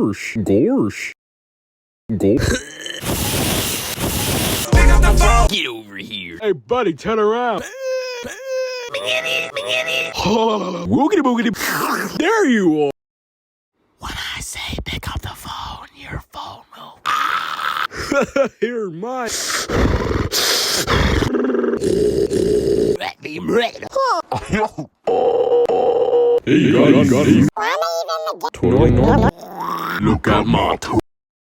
Gorsh. Gorsh. Gorsh. Get over here. Hey, buddy, turn around. Woogity boogity. There you are. When I say pick up the phone, your phone will. Here, mine. Hey, you got it. Totally normal. Look at my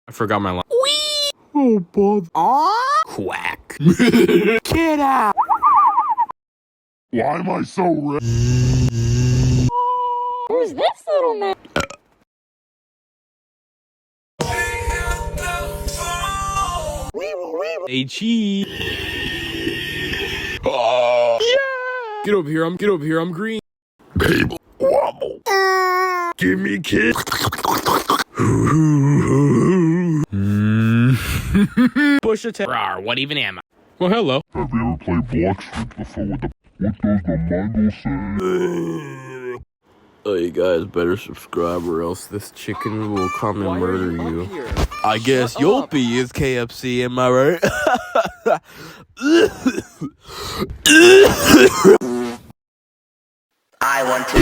I forgot my line. wee. Oh, bother. Quack. Get out. Why am I so red? Who's this little man? Hey, cheese. Get over here. I'm green. Babe, wobble. Give me kiss. Push attack. Rawr, what even am I? Well, hello. Have you ever played Bloxford before with the... What does the mango say? Oh, you guys better subscribe or else this chicken will come and murder you. I guess Yolpy is KFC, am I right? I want to